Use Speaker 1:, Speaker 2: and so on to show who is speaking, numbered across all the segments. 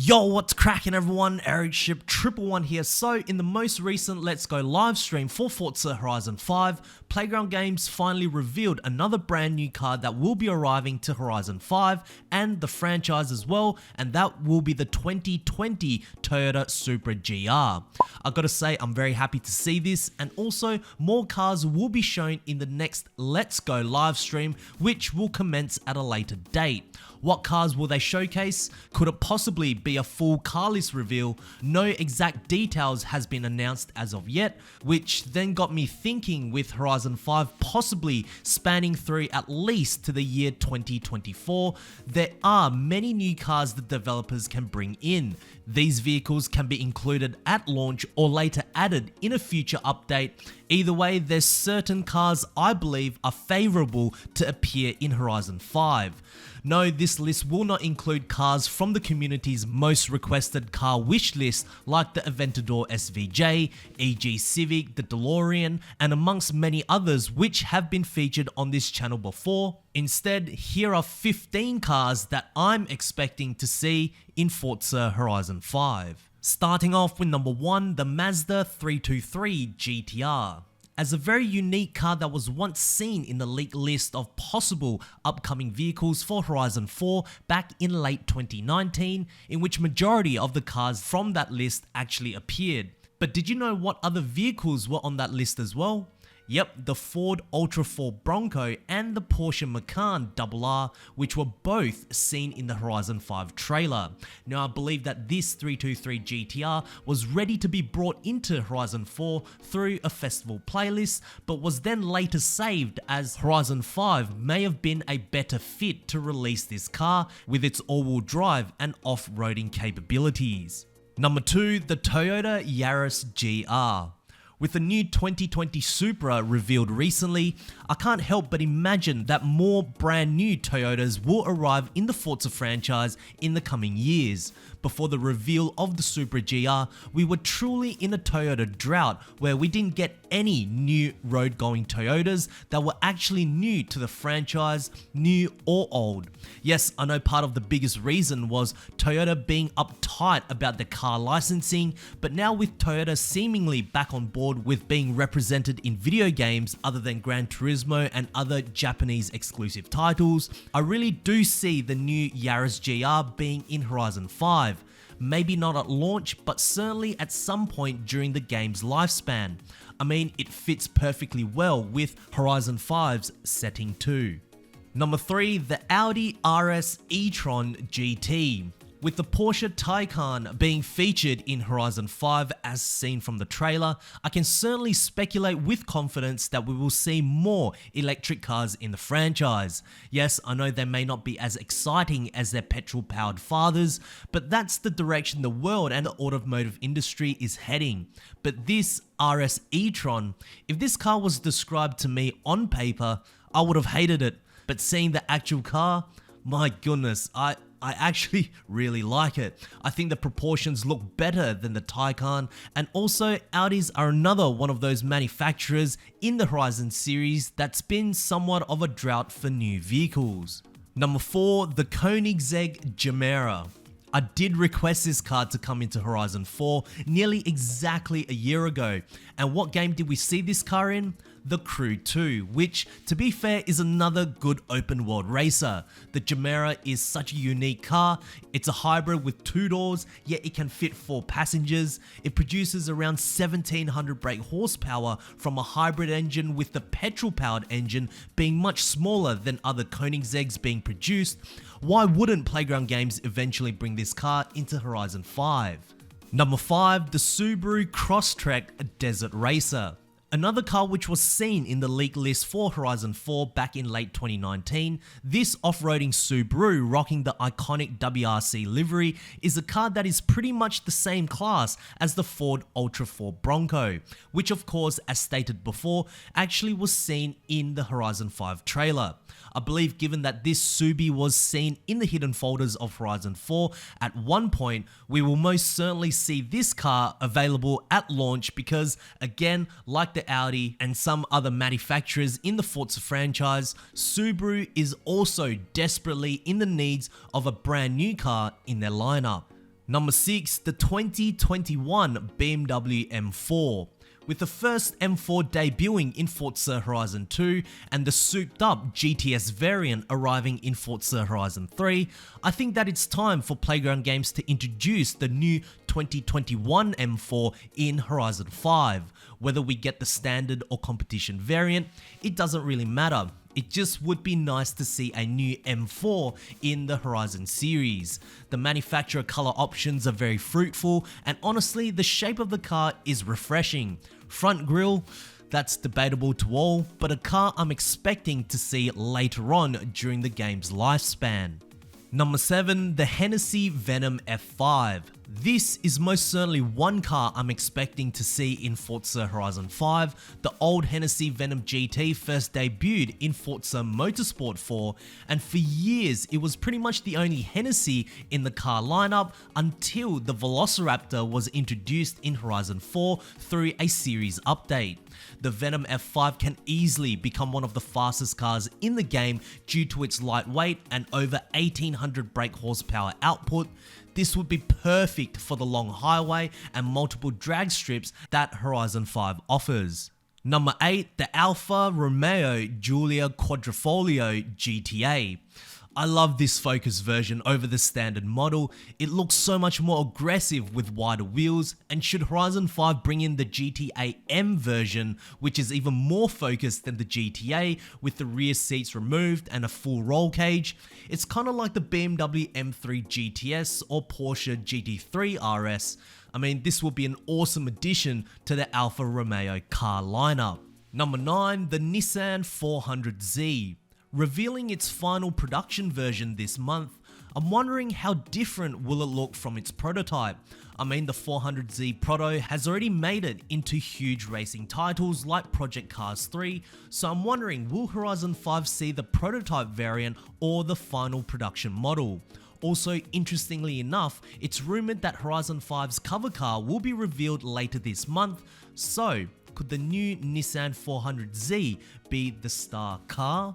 Speaker 1: Yo, what's cracking everyone? Ericship 111 here. So in the most recent Let's Go live stream for Forza Horizon 5, Playground Games finally revealed another brand new car that will be arriving to Horizon 5 and the franchise as well, and that will be the 2020 Toyota Supra GR. I gotta say, I'm very happy to see this, and also more cars will be shown in the next Let's Go live stream, which will commence at a later date. What cars will they showcase? Could it possibly be a full car list reveal? No exact details has been announced as of yet, which then got me thinking with Horizon 5 possibly spanning through at least to the year 2024, there are many new cars that developers can bring in. These vehicles can be included at launch or later added in a future update. Either way, there's certain cars I believe are favourable to appear in Horizon 5. No, this list will not include cars from the community's most requested car wish list like the Aventador SVJ, EG Civic, the DeLorean, and amongst many others which have been featured on this channel before. Instead, here are 15 cars that I'm expecting to see in Forza Horizon 5. Starting off with number 1, the Mazda 323 GTR. As a very unique car that was once seen in the leaked list of possible upcoming vehicles for Horizon 4 back in late 2019, in which majority of the cars from that list actually appeared. But did you know what other vehicles were on that list as well? Yep, the Ford Ultra 4 Bronco and the Porsche Macan RR, which were both seen in the Horizon 5 trailer. Now I believe that this 323 GTR was ready to be brought into Horizon 4 through a festival playlist, but was then later saved as Horizon 5 may have been a better fit to release this car with its all-wheel drive and off-roading capabilities. Number 2, the Toyota Yaris GR. With the new 2020 Supra revealed recently, I can't help but imagine that more brand new Toyotas will arrive in the Forza franchise in the coming years. Before the reveal of the Supra GR, we were truly in a Toyota drought where we didn't get any new road-going Toyotas that were actually new to the franchise, new or old. Yes, I know part of the biggest reason was Toyota being uptight about their car licensing, but now with Toyota seemingly back on board with being represented in video games other than Gran Turismo and other Japanese exclusive titles, I really do see the new Yaris GR being in Horizon 5. Maybe not at launch, but certainly at some point during the game's lifespan. I mean, it fits perfectly well with Horizon 5's setting too. Number 3, the Audi RS e-tron GT. With the Porsche Taycan being featured in Horizon 5 as seen from the trailer, I can certainly speculate with confidence that we will see more electric cars in the franchise. Yes, I know they may not be as exciting as their petrol-powered fathers, but that's the direction the world and the automotive industry is heading. But this RS e-tron, if this car was described to me on paper, I would have hated it. But seeing the actual car, my goodness, I actually really like it. I think the proportions look better than the Taycan, and also Audis are another one of those manufacturers in the Horizon series that's been somewhat of a drought for new vehicles. Number 4, the Koenisegg Gemera. I did request this car to come into Horizon 4 nearly exactly a year ago, and what game did we see this car in? The Crew 2, which, to be fair, is another good open world racer. The Gemera is such a unique car. It's a hybrid with 2 doors, yet it can fit 4 passengers. It produces around 1700 brake horsepower from a hybrid engine, with the petrol powered engine being much smaller than other Koenisseggs being produced. Why wouldn't Playground Games eventually bring this car into Horizon 5? Number 5, the Subaru Crosstrek Desert Racer. Another car which was seen in the leak list for Horizon 4 back in late 2019, this off-roading Subaru rocking the iconic WRC livery is a car that is pretty much the same class as the Ford Ultra 4 Bronco, which of course, as stated before, actually was seen in the Horizon 5 trailer. I believe given that this Subi was seen in the hidden folders of Horizon 4 at one point, we will most certainly see this car available at launch because, again, like the Audi and some other manufacturers in the Forza franchise, Subaru is also desperately in the needs of a brand new car in their lineup. Number 6, the 2021 BMW M4. With the first M4 debuting in Forza Horizon 2 and the souped up GTS variant arriving in Forza Horizon 3, I think that it's time for Playground Games to introduce the new 2021 M4 in Horizon 5. Whether we get the standard or competition variant, it doesn't really matter. It just would be nice to see a new M4 in the Horizon series. The manufacturer color options are very fruitful, and honestly, the shape of the car is refreshing. Front grille, that's debatable to all, but a car I'm expecting to see later on during the game's lifespan. Number 7, the Hennessey Venom F5. This is most certainly one car I'm expecting to see in Forza Horizon 5. The old Hennessey Venom GT first debuted in Forza Motorsport 4, and for years it was pretty much the only Hennessey in the car lineup until the Velociraptor was introduced in Horizon 4 through a series update. The Venom F5 can easily become one of the fastest cars in the game due to its lightweight and over 1800 brake horsepower output. This would be perfect for the long highway and multiple drag strips that Horizon 5 offers. Number 8, the Alfa Romeo Giulia Quadrifoglio GTA. I love this Focus version over the standard model. It looks so much more aggressive with wider wheels, and should Horizon 5 bring in the GTA M version, which is even more focused than the GTA with the rear seats removed and a full roll cage, it's kind of like the BMW M3 GTS or Porsche GT3 RS. I mean, this will be an awesome addition to the Alfa Romeo car lineup. Number 9, the Nissan 400Z. Revealing its final production version this month, I'm wondering how different will it look from its prototype. I mean, the 400Z Proto has already made it into huge racing titles like Project Cars 3, so I'm wondering, will Horizon 5 see the prototype variant or the final production model? Also, interestingly enough, it's rumored that Horizon 5's cover car will be revealed later this month, so could the new Nissan 400Z be the star car?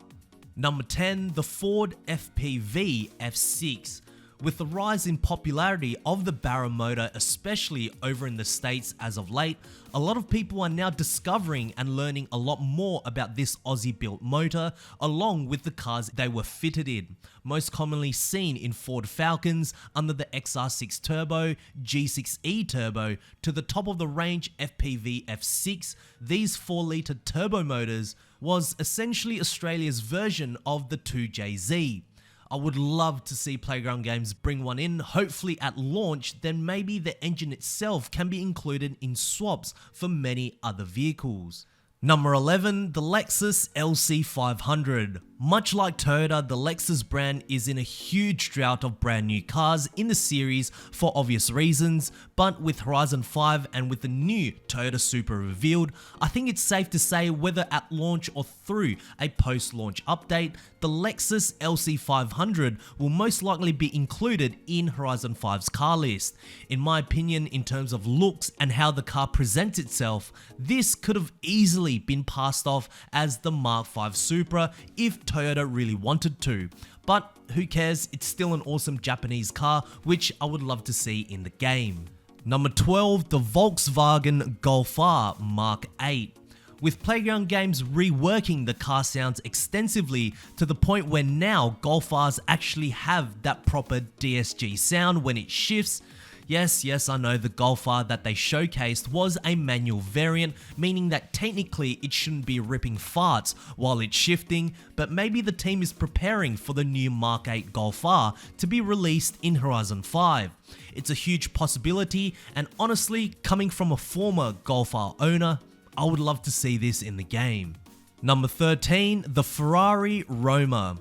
Speaker 1: Number 10, the Ford FPV F6. With the rise in popularity of the Barra motor, especially over in the States as of late, a lot of people are now discovering and learning a lot more about this Aussie-built motor, along with the cars they were fitted in. Most commonly seen in Ford Falcons under the XR6 Turbo, G6E Turbo, to the top of the range FPV F6, these 4-litre turbo motors was essentially Australia's version of the 2JZ. I would love to see Playground Games bring one in, hopefully at launch, then maybe the engine itself can be included in swaps for many other vehicles. Number 11, the Lexus LC500. Much like Toyota, the Lexus brand is in a huge drought of brand new cars in the series for obvious reasons, but with Horizon 5 and with the new Toyota Supra revealed, I think it's safe to say whether at launch or through a post-launch update, the Lexus LC500 will most likely be included in Horizon 5's car list. In my opinion, in terms of looks and how the car presents itself, this could have easily been passed off as the Mark V Supra if Toyota really wanted to. But who cares, it's still an awesome Japanese car which I would love to see in the game. Number 12, the Volkswagen Golf R Mk8. With Playground Games reworking the car sounds extensively to the point where now Golf Rs actually have that proper DSG sound when it shifts. Yes, I know the Golf R that they showcased was a manual variant, meaning that technically it shouldn't be ripping farts while it's shifting, but maybe the team is preparing for the new Mk8 Golf R to be released in Horizon 5. It's a huge possibility, and honestly, coming from a former Golf R owner, I would love to see this in the game. Number 13, the Ferrari Roma.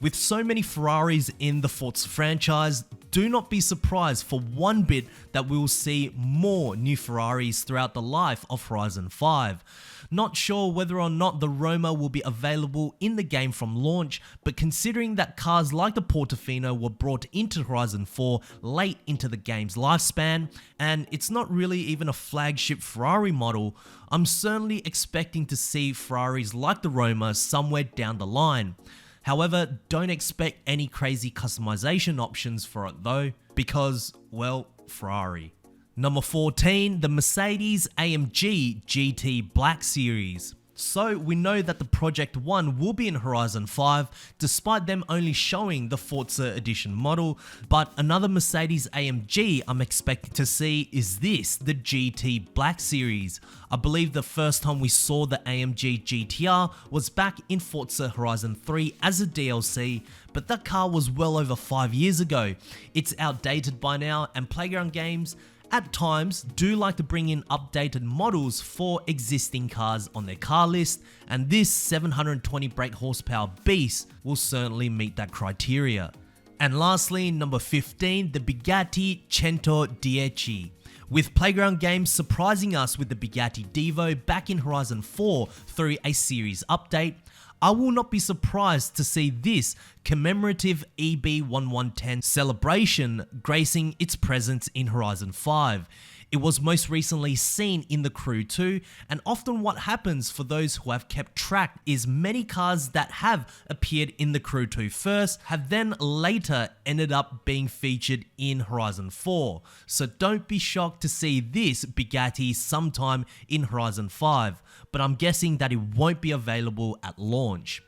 Speaker 1: With so many Ferraris in the Forza franchise, do not be surprised for one bit that we will see more new Ferraris throughout the life of Horizon 5. Not sure whether or not the Roma will be available in the game from launch, but considering that cars like the Portofino were brought into Horizon 4 late into the game's lifespan, and it's not really even a flagship Ferrari model, I'm certainly expecting to see Ferraris like the Roma somewhere down the line. However, don't expect any crazy customization options for it though, because, well, Ferrari. Number 14, the Mercedes AMG GT Black Series. So we know that the Project 1 will be in Horizon 5 despite them only showing the Forza Edition model, but another Mercedes AMG I'm expecting to see is this, the GT Black Series. I believe the first time we saw the AMG GTR was back in Forza Horizon 3 as a DLC, but that car was well over 5 years ago. It's outdated by now, and Playground Games at times do like to bring in updated models for existing cars on their car list, and this 720 brake horsepower beast will certainly meet that criteria. And lastly, number 15, the Bugatti Centodieci. With Playground Games surprising us with the Bugatti Divo back in Horizon 4 through a series update, I will not be surprised to see this commemorative EB1110 celebration gracing its presence in Horizon 5. It was most recently seen in the Crew 2, and often what happens for those who have kept track is many cars that have appeared in the Crew 2 first have then later ended up being featured in Horizon 4. So don't be shocked to see this Bugatti sometime in Horizon 5, but I'm guessing that it won't be available at launch.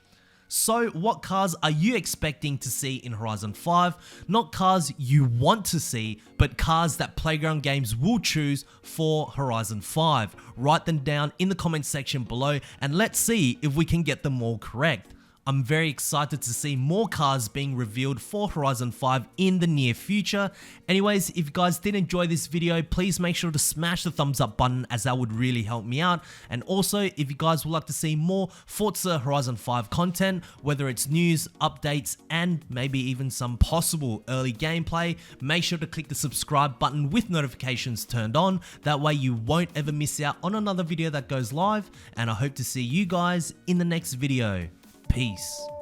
Speaker 1: So what cars are you expecting to see in Horizon 5? Not cars you want to see, but cars that Playground Games will choose for Horizon 5. Write them down in the comment section below and let's see if we can get them all correct. I'm very excited to see more cars being revealed for Horizon 5 in the near future. Anyways, if you guys did enjoy this video, please make sure to smash the thumbs up button as that would really help me out. And also, if you guys would like to see more Forza Horizon 5 content, whether it's news, updates, and maybe even some possible early gameplay, make sure to click the subscribe button with notifications turned on. That way you won't ever miss out on another video that goes live. And I hope to see you guys in the next video. Peace.